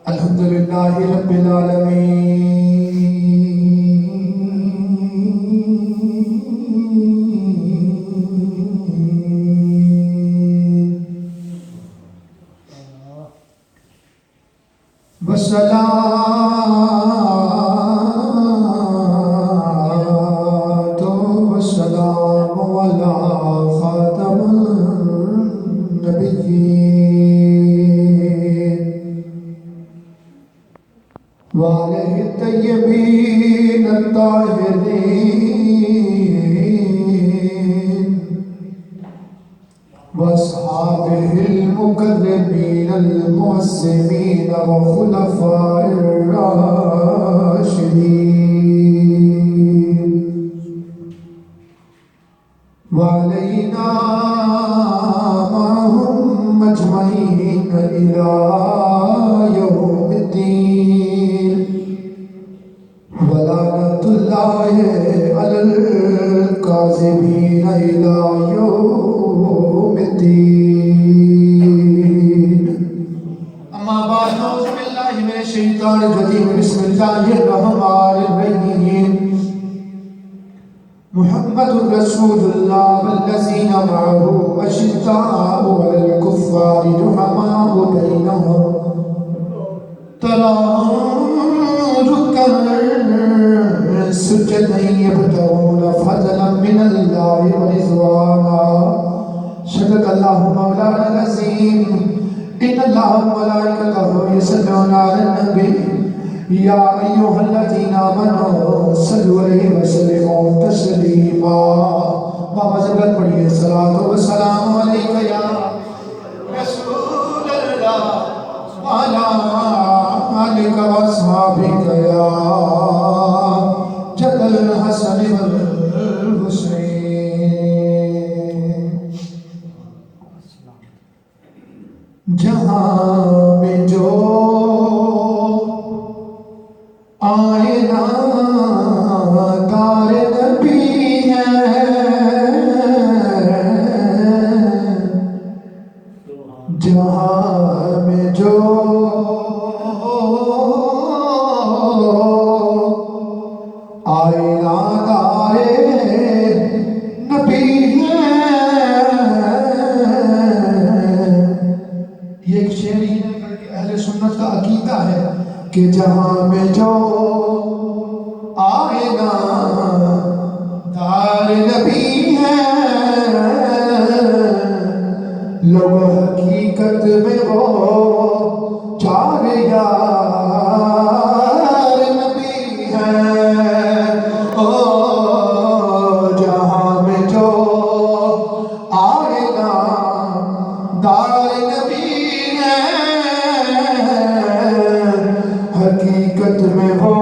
الحمدللہ رب العالمین والصلاة والسلام علی خاتم النبیین وآلہ الطیبین الطاہرین واصحابہ المقربین المعصمین وخلفاء الراشدین وعلینا معهم اجمعین الى یوم الدین ولعنۃ اللہ علی الکاذبین الی یوم الدین اما بعد اعوذ باللہ من الشیطان الرجیم بسم اللہ الرحمن الرحیم محمد رسول اللہ والذین معه اشداء علی الکفار رحماء بینہم تراہم رکعا سجدا یبتغون فضلا من اللہ ورضوانا صدق اللہ مولانا العظیم ان اللہ وملائکتہ یصلون علی النبی یا ایہا الذین آمنوا صلوا علیہ وسلموا تسلیما بابا زبرت پڑھیے صلاۃ و سلام علیک یا رسول اللہ وعلی آلک واصحابک یا جد الحسن والحسین جہاں میں جو آئینہ دار نبی ہے جہاں میں جو آئینہ دار نبی ہے یہ ایک شعر ہی ہے کہ اہل سنت کا عقیدہ ہے کہ جہاں میں جو آئینہ دار نبی ہے لوگ حقیقت میں وہ چار یار نبی ہیں او جہاں میں جو آئینہ دار نبی ہے حقیقت میں وہ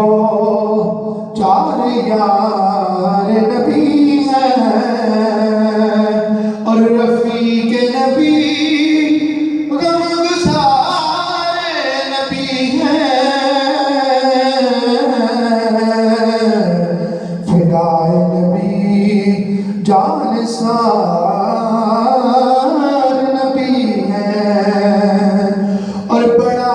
چار یار نبی ہیں اور رفیق نبی غمگسار نبی ہیں فدائے نبی جان سار نبی ہیں اور بڑا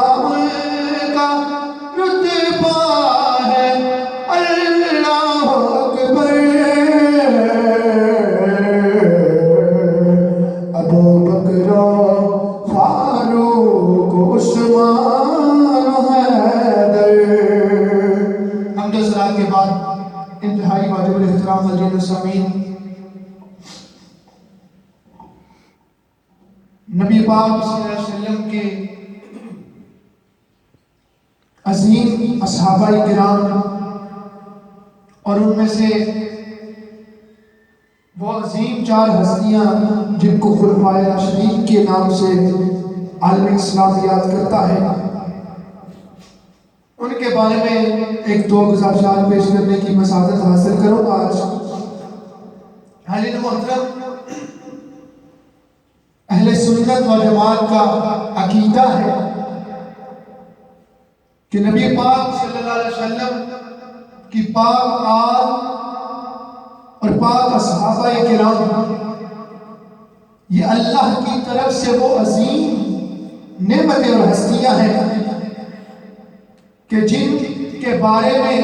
انتہائی واجب الاحترام حضرت السامعین نبی پاک صلی اللہ علیہ وسلم کے عظیم اصحابہ کرام اور ان میں سے وہ عظیم چار ہستیاں جن کو خلفائے راشدین کے نام سے عالم اسلام یاد کرتا ہے ان کے بارے میں ایک دو گزارشات پیش کرنے کی میں سعادت حاصل کروں آج حالین محترم اہل سنت و جماعت کا عقیدہ ہے کہ نبی پاک صلی اللہ علیہ وسلم کی پاک آل اور پاک اصحابہ کرام یہ اللہ کی طرف سے وہ عظیم نعمتیں اور ہستیاں ہیں کہ جن کے بارے میں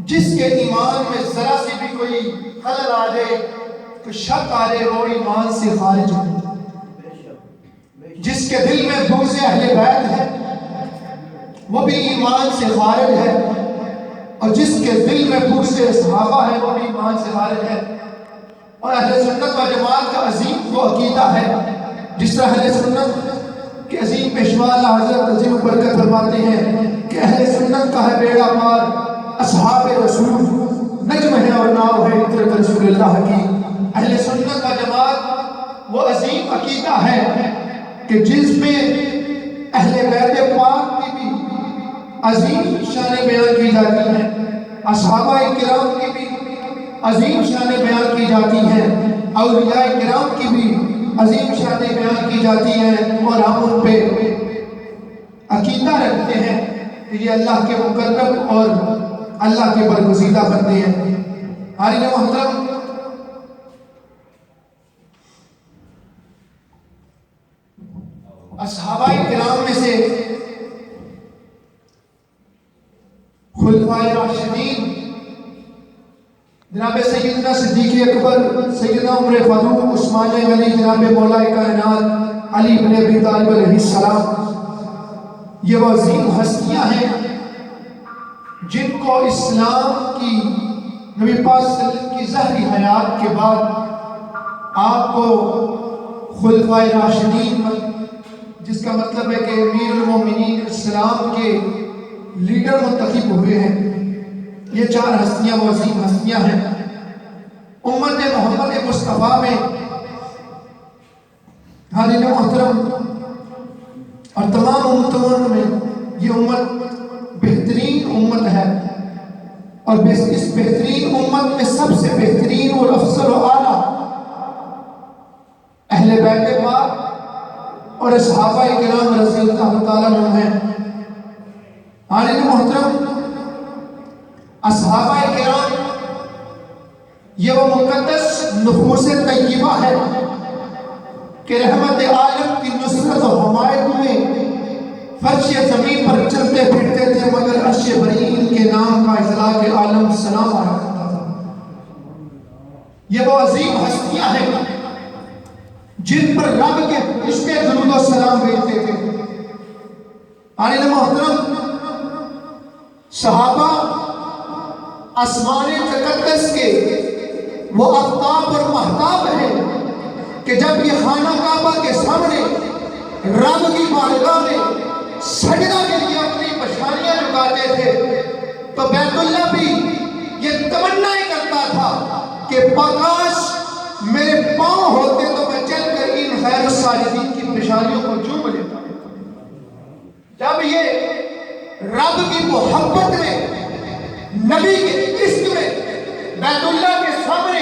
جس کے ایمان میں ذرا سی بھی کوئی خلل آ جائے، تو شک آ جائے، وہ ایمان سے خارج ہو۔ جس کے دل میں بغض اہل بیت ہے وہ بھی ایمان سے خارج ہے، اور جس کے دل میں بغض صحابہ ہے وہ بھی ایمان سے خارج ہے۔ اور اہل سنت و جماعت کا عظیم وہ عقیدہ ہے، جس طرح اہل سنت کے عظیم پیشوا اعلیٰ حضرت عظیم برکت فرماتے ہیں کہ اہل سنت کا ہے بیڑا پار اصحاب رسول، نجم ہے اور ناؤ ہے عطرت رسول اللہ کی۔ اہل سنت و جماعت وہ عظیم عقیدہ ہے کہ جس میں اہل بیت پاک کی بھی عظیم شان بیان کی جاتی ہیں، اصحابہ کرام کی بھی عظیم شان بیان کی جاتی ہیں، اولیاء کرام کی بھی عظیم شان بیان کی جاتی ہیں، اور ہم ان پہ عقیدہ رکھتے ہیں کہ یہ اللہ کے مقرب اور اللہ کے برگزیدہ بندے ہیں۔ حاضرین محترم، اصحابہ کرام میں سے خلفائے راشدین جناب سیدنا صدیق اکبر، سیدنا عمر فاروق، عثمان غنی، جناب مولا کائنات علی بن ابی طالب علیہ السلام، یہ وہ عظیم ہستیاں ہیں جن کو اسلام کی نبی پاک صلی اللہ علیہ وسلم کی ظاہری حیات کے بعد آپ کو خلفائے راشدین، جس کا مطلب ہے کہ امیر المومنین اسلام کے لیڈر منتخب ہوئے ہیں۔ یہ چار ہستیاں وہ عظیم ہستیاں ہیں۔ امت محمد مصطفیٰ میں حاضرین محترم اور تمام امتوں میں یہ امت بہترین امت ہے، اور اس بہترین امت میں سب سے بہترین اور افضل و اعلیٰ اہل بیت پاک اور صحابہ کرام رضی اللہ تعالیٰ عنہ ہیں۔ حاضرین محترم، اصحابہ کرام یہ وہ مقدس نفوس طیبہ ہے کہ رحمت عالم کی نصرت و حمایت میں فرش زمین پر چلتے پھرتے تھے، مگر عرش برین کے نام کا اطلاق عالم سلام آ رہا تھا۔ یہ وہ عظیم ہستیاں ہیں جن پر رب کے فرشتے درود و سلام بھیجتے تھے۔ حاضرین محترم، صحابہ آسمان تقدس کے وہ آفتاب اور مہتاب ہیں کہ جب یہ خانہ کعبہ کے سامنے رب کی بارگاہ میں سجدہ کے لیے اپنی پشانیاں جھکاتے تھے تو بیت اللہ بھی یہ تمنا ہی کرتا تھا کہ کاش میرے پاؤں ہوتے تو میں چل کر ان خیر الساجدین کی پشانیوں کو چوم لیتا۔ جب یہ رب کی محبت میں، نبی کے عشق میں بیت اللہ کے سامنے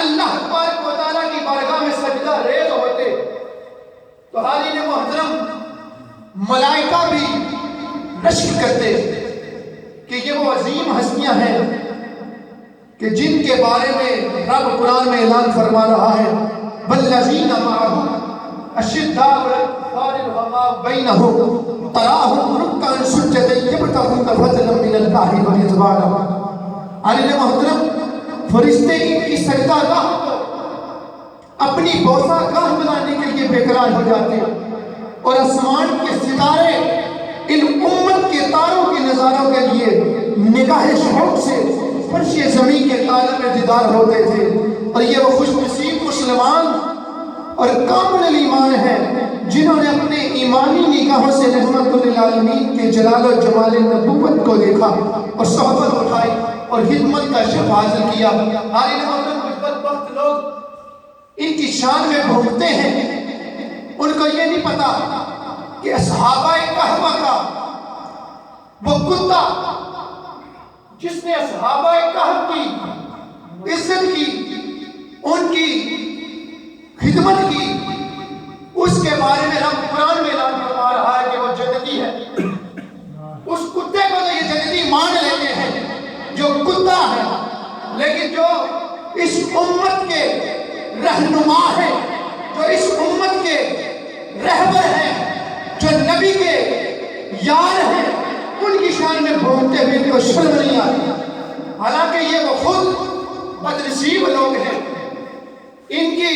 اللہ تبارک و تعالیٰ کی بارگاہ میں سجدہ ریز ہوتے تو حاضرین محترم ملائکہ بھی رشک کرتے کہ یہ وہ عظیم ہستیاں ہیں کہ جن کے بارے میں رب قرآن میں اعلان فرما رہا ہے والذین معه اشداء علی الکفار رحماء بینہم تراہم رکعا سجدا یبتغون فضلا من اللہ ورضوانا۔ حاضرین محترم، فرشتے ان کی سجدہ گاہ کو اپنی بوسہ گاہ بنانے کے لیے بے قرار ہو جاتے اور آسمان کے ستارے ان امت کے تاروں کے نظاروں کے لیے نگاہ شوق سے فرش زمین کے عالم میں دیدار ہوتے تھے۔ اور یہ وہ خوش نصیب مسلمان اور کامل ایمان ہیں جنہوں نے اپنے ایمانی نگاہوں سے رحمت للعالمین کے جلال و جمال نبوت کو دیکھا اور صحبت اٹھائی اور خدمت کا شرف حاصل کیا۔ حاضرین محترم، کچھ بدبخت لوگ ان کی شان میں بھونکتے ہیں، ان کو یہ نہیں پتا کہ اصحابہ کہف کا وہ کتا جس نے اصحابہ کہف کی عزت کی، ان کی خدمت کی، اس کے بارے میں رب قرآن میں اعلان فرما رہا ہے کہ وہ جنتی ہے۔ اس کتے کو تو یہ جنتی مان لیتے ہیں جو کتا ہے، لیکن جو اس امت کے رہنما ہے، جو اس امت کے رہبر ہیں، جو نبی کے یار ہیں، کی شان میں بولتے ہوئے ان کو شرم نہیں آتی، حالانکہ یہ وہ خود بدنصیب لوگ ہیں، ان کی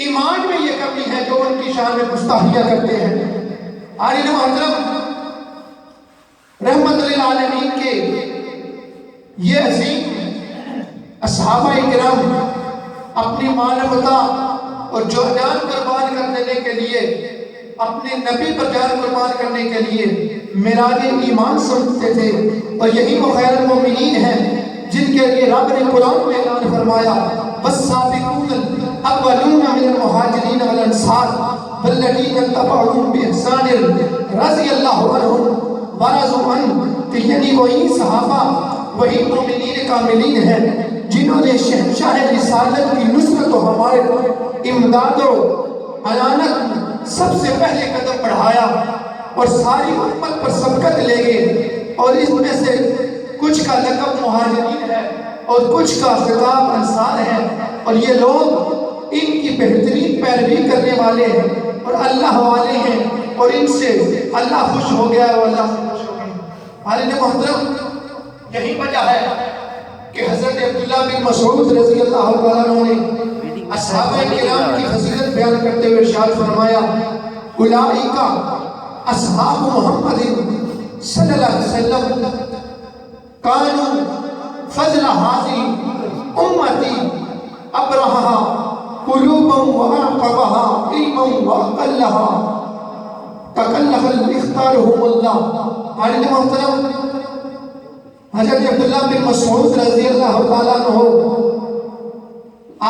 ایمان میں یہ کمی ہے جو ان کی شان میں گستاخیاں کرتے ہیں۔ عالم محترم رحمت للعالمین کے یہ عظیم اصحابہ کرام اپنی مانوتا اور جو جان قربان کر دینے کے لیے، اپنے نبی پر جان قربان کرنے کے لیے معراج ایمان سنتے تھے، اور یہی وہ خیر المومنین ہیں جن کے لیے رب نے قرآن میں اعلان فرمایا والسابقون الاولون من المہاجرین والانصار والذین اتبعوہم بإحسان رضی اللہ عنہم ورضوا عنہ، کہ یعنی وہی صحابہ، وہی مومنین کاملین ہیں جنہوں نے شہنشاہ رسالت کی نصرت و ہمارے امداد و اعانت سب سے پہلے قدم بڑھایا اور ساری امت پر سبقت لے گئے، اور اس میں سے کچھ کا لقب مہاجرین ہے اور کچھ کا خطاب انصار ہے، اور یہ لوگ ان کی بہترین پیروی کرنے والے ہیں اور اللہ والے ہیں، اور ان سے اللہ خوش ہو گیا اور اللہ سے خوش ہو گیا۔ حالانکہ محترم یہی وجہ ہے کہ حضرت عبداللہ بن مسعود رضی اللہ تعالیٰ عنہ نے اصحابہ کرام کی فضیلت بیان کرتے ہوئے ارشاد فرمایا اولئک اصحاب محمد صلی اللہ علیہ وسلم کانوا فضل هذه امتی ابرہها قلوبا واعقبها علما واقلها تکلف اختارهم اللہ۔ حالانکہ محترم حضرت عبداللہ بن مسعود رضی اللہ تعالیٰ عنہ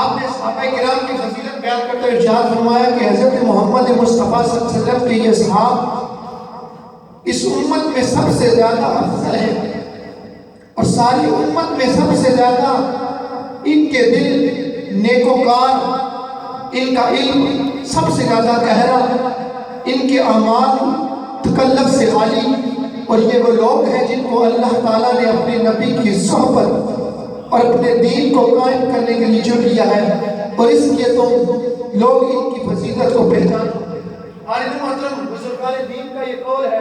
آپ نے صحابہ کرام کی فضیلت بیان کرتے ہوئے ارشاد فرمایا کہ حضرت محمد مصطفیٰ صلی اللہ علیہ وسلم کے یہ صحاب اس امت میں سب سے زیادہ افضل ہیں، اور ساری امت میں سب سے زیادہ ان کے دل نیکوکار، ان کا علم سب سے زیادہ گہرا، ان کے اعمال تکلف سے خالی، اور یہ وہ لوگ ہیں جن کو اللہ تعالیٰ نے اپنے نبی کی صحبت اور اپنے دین کو قائم کرنے کے لیے چن لیا ہے، اور اس لیے تو لوگ ان کی فضیلت کو پہچان۔ حالانکہ محترم بزرگان دین کا یہ قول ہے،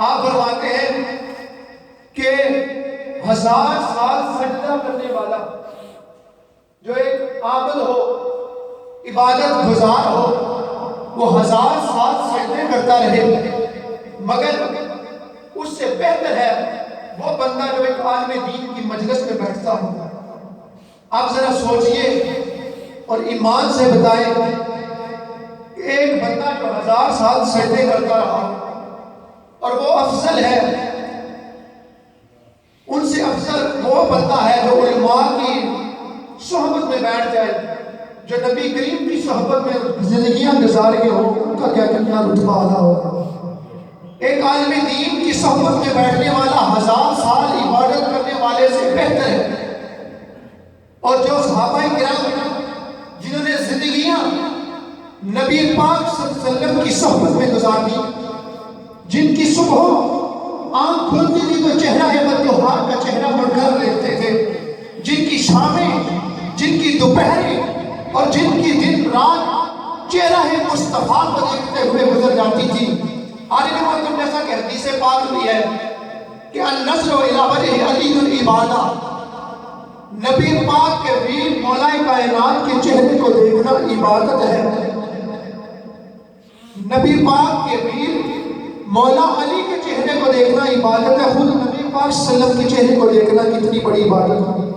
آپ فرماتے ہیں کہ 1000 سال سجدہ کرنے والا جو ایک عابد ہو، عبادت گزار ہو، وہ 1000 سال سجدے کرتا رہے، مگر اس سے بہتر ہے وہ بندہ جو ایک عالم دین کی مجلس میں بیٹھتا ہو۔ آپ ذرا سوچئے اور ایمان سے بتائیں کہ ایک بندہ جو 1000 سال سجدے کرتا رہا اور وہ افضل ہے، ان سے افضل وہ بندہ ہے جو علماء کی صحبت میں بیٹھ جائے، جو نبی کریم کی صحبت میں زندگیاں گزار کے ہو، ان کا کیا کتنا رتبہ اعلیٰ ہوگا۔ ایک عالم دین کی صحبت میں بیٹھنے والا 1000 سال عبادت کرنے والے سے بہتر ہے، اور جو صحابہ کرام جنہوں نے زندگیاں نبی پاک صلی اللہ علیہ وسلم کی صحبت میں گزار دی، جن کی صبح آنکھ کھلتی تھی تو چہرہ بدوہا کا چہرہ مڑ کر دیکھتے تھے، جن کی شامیں، جن کی دوپہریں اور جن کی دن رات چہرہ مصطفیٰ کو دیکھتے ہوئے گزر جاتی تھی۔ حالانکہ محترم جیسا کہ حدیث پاک بھی ہے کہ النظر الی وجہ علی العبادہ، نبی پاک کے ویر مولا کائنات کے چہرے کو دیکھنا عبادت ہے۔ نبی پاک کے ویر مولا علی کے چہرے کو دیکھنا عبادت ہے، خود نبی پاک صلی اللہ علیہ وسلم کے چہرے کو دیکھنا کتنی بڑی عبادت ہے۔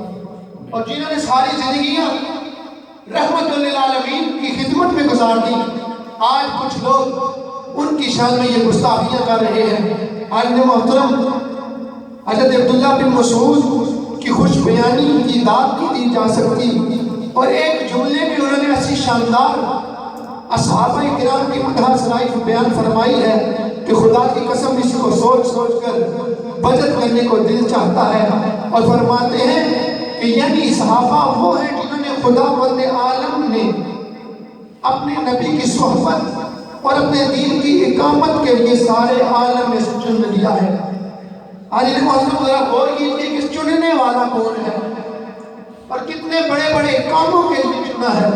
اور جنہوں نے ساری زندگیاں رحمت للعالمین کی خدمت میں گزار دی، آج کچھ لوگ ان کی شان میں یہ گستاخیاں کر رہے ہیں۔ حالانکہ محترم حضرت عبداللہ بن مسعود کی خوش بیانی کی داد نہیں دی جا سکتی، اور ایک جملے میں انہوں نے ایسی شاندار اصحابہ کرام کی مدح سرائی بیان فرمائی ہے کہ خدا کی قسم اس کو سوچ سوچ کر بچت کرنے کو دل چاہتا ہے، اور فرماتے ہیں کہ یعنی صحابہ وہ ہیں جنہوں نے خدا بند عالم نے اپنے نبی کی صحبت اور اپنے دین کی اقامت کے لیے سارے عالم میں چن لیا ہے۔ حالانکہ محترم ذرا غور کیجیے کہ چننے والا کون ہے اور کتنے بڑے بڑے کاموں کے لیے چنا ہے،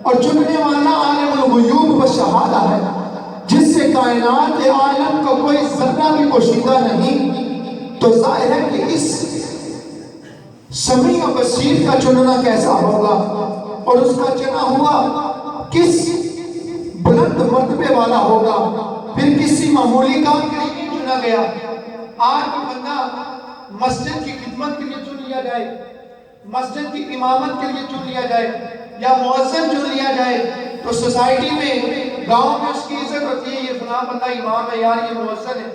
اور چننے والا عالم الغیوب و شہادہ ہے، جس سے کائنات عالم کا کوئی ذرہ بھی پوشیدہ نہیں، تو ظاہر ہے کہ اس سمیع و بصیر کا چننا کیسا ہوگا، اور اس کا چنا ہوا کس بلند مرتبے والا ہوگا، پھر کسی معمولی کام کے لیے نہیں چنا گیا۔ آج کوئی بندہ مسجد کی خدمت کے لیے چن لیا جائے، مسجد کی امامت کے لیے چن لیا جائے، یا مؤذن چن لیا جائے، تو سوسائٹی میں، گاؤں میں اس کی عزت ہوتی ہے، یہ فلاں بندہ امام ہے، یار یہ مؤذن ہے،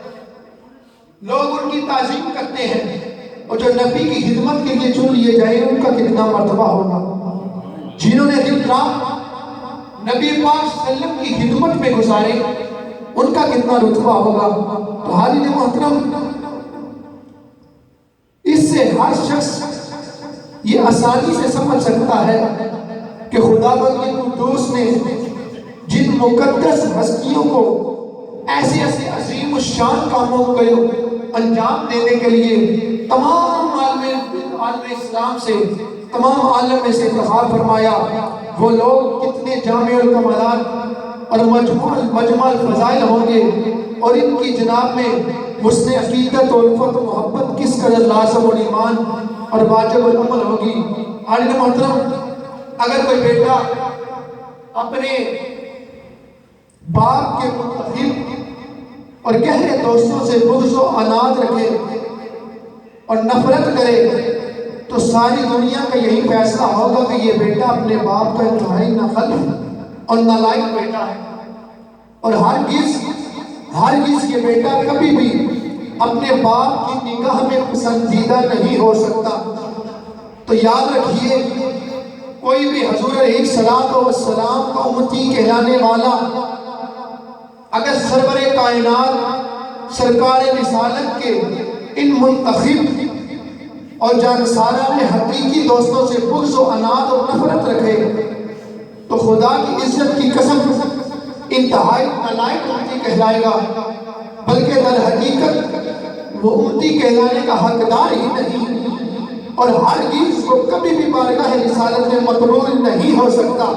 لوگ ان کی تعظیم کرتے ہیں۔ اور جو نبی کی خدمت کے لیے چن لیے جائے ان کا کتنا مرتبہ ہوگا، جنہوں نے دن رات نبی پاک صلی اللہ علیہ وسلم کی خدمت میں گزارے، ان کا کتنا رتبہ ہوگا۔ تو حاضرین محترم، اس سے ہر شخص یہ آسانی سے سمجھ سکتا ہے کہ خداوند قدوس نے جن مقدس ہستیوں کو ایسے ایسے عظیم الشان کاموں کو انجام دینے کے لیے تمام عالم اسلام سے، تمام عالم میں سے انتخاب فرمایا، وہ لوگ کتنے جامع الکمالات اور مجمع الفضائل ہوں گے، اور ان کی جناب میں حسن عقیدت و الفت و محبت کس قدر لازم الایمان اور واجب العمل ہوگی۔ حاضرین محترم، اگر کوئی بیٹا اپنے باپ کے متخب اور گہرے دوستوں سے بغض و عناد رکھے اور نفرت کرے، تو ساری دنیا کا یہی فیصلہ ہوگا کہ یہ بیٹا اپنے باپ کا انتہائی ناخلف اور نالائق بیٹا ہے، اور ہرگز یہ بیٹا کبھی بھی اپنے باپ کی نگاہ میں پسندیدہ نہیں ہو سکتا۔ تو یاد رکھیے، کوئی بھی حضور علیہ السلام کا امتی کہلانے والا اگر سرور کائنات سرکار رسالت کے ان منتخب اور جانسارہ حقیقی دوستوں سے بغض و عناد اور نفرت رکھے، تو خدا کی عزت کی قسم انتہائی نالائق امتی کہلائے گا، بلکہ در حقیقت وہ امتی کہلانے کا حقدار ہی نہیں، اور ہرگز وہ کبھی بھی بارگاہ رسالت میں مقبول نہیں ہو سکتا،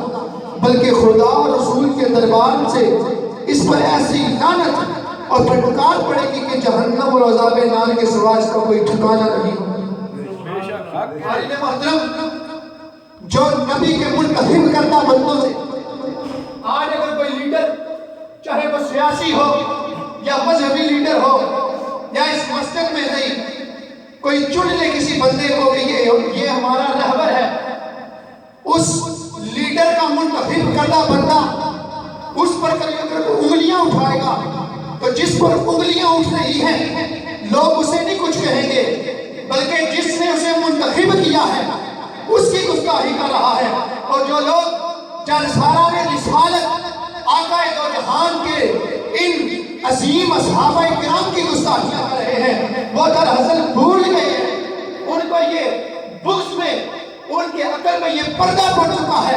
بلکہ خدا اور رسول کے دربار سے اس پر ایسی لعنت اور پھٹکار پڑے گی کہ جہنم اور عذاب نار کے سوا اس کا کوئی ٹھکانہ نہیں۔ حاضرین محترم، جو نبی کے منتخب کردہ بندوں سے آج اگر کوئی لیڈر، چاہے وہ سیاسی ہو یا مذہبی لیڈر ہو، یا اس مسجد میں سے کوئی چن لے کسی بندے کو کہ یہ ہمارا رہبر ہے، اس لیڈر کا منتخب کردہ بندہ اس پر انگلیاں اٹھائے گا، تو جس پر انگلیاں اٹھ رہی ہیں لوگ اسے نہیں کچھ کہیں گے، بلکہ جس نے اسے منتخب کیا ہے اس کی گستاخی کر رہا ہے۔ اور جو لوگ جانسارہ رسالت آقا دو جہان کے ان عظیم اصحابہ کرام کی گستاخیاں کر رہے ہیں، وہ دراصل بھول گئے ہیں، ان کو یہ بغض میں، ان کے عقل میں یہ پردہ پڑ چکا ہے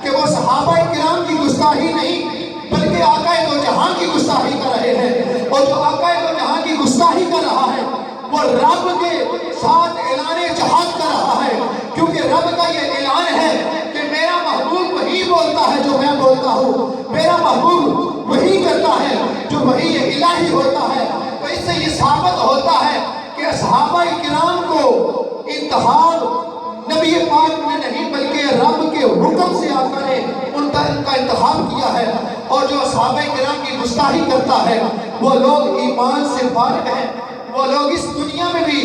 کہ وہ صحابہ کرام کی گستاخی نہیں بلکہ آقا دو جہان کی گستاخی کر رہے ہیں، اور جو آقا دو جہان کی گستاخی کر رہا ہے وہ رب کے ساتھ اعلان جہاد کر رہا ہے، کیونکہ رب کا یہ اعلان ہے کہ میرا محبوب وہی بولتا ہے جو میں بولتا ہوں، میرا محبوب وہی کرتا ہے جو وہی الہی ہوتا ہے۔ تو اس سے یہ ثابت ہوتا ہے کہ اصحابہ کرام کو انتخاب نبی پاک نے نہیں بلکہ رب کے حکم سے آقا نے ان کا انتخاب کیا ہے، اور جو اصحابہ کرام کی گستاخی کرتا ہے وہ لوگ ایمان سے فارغ ہیں، وہ لوگ اس دنیا میں بھی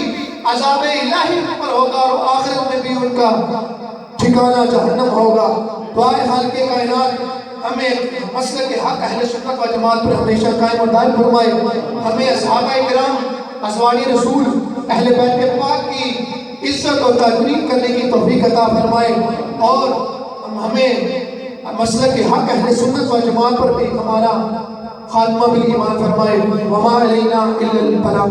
عذاب الہی پر ہوگا اور آخرت میں بھی ان کا ٹھکانہ جہنم ہوگا۔ دعائے خالق کائنات ہمیں مسلک حق اہل سنت و جماعت پر ہمیشہ قائم اور دائم فرمائے، ہمیں اصحابہ کرام، ازواج رسول، اہل بیت پاک کی عزت و تقدیر کرنے کی توفیق عطا فرمائے، اور ہمیں مسلک حق اہل سنت و جماعت پر بھی ہمارا خاتمہ بالایمان فرمائے۔ وما علینا الا البلاغ۔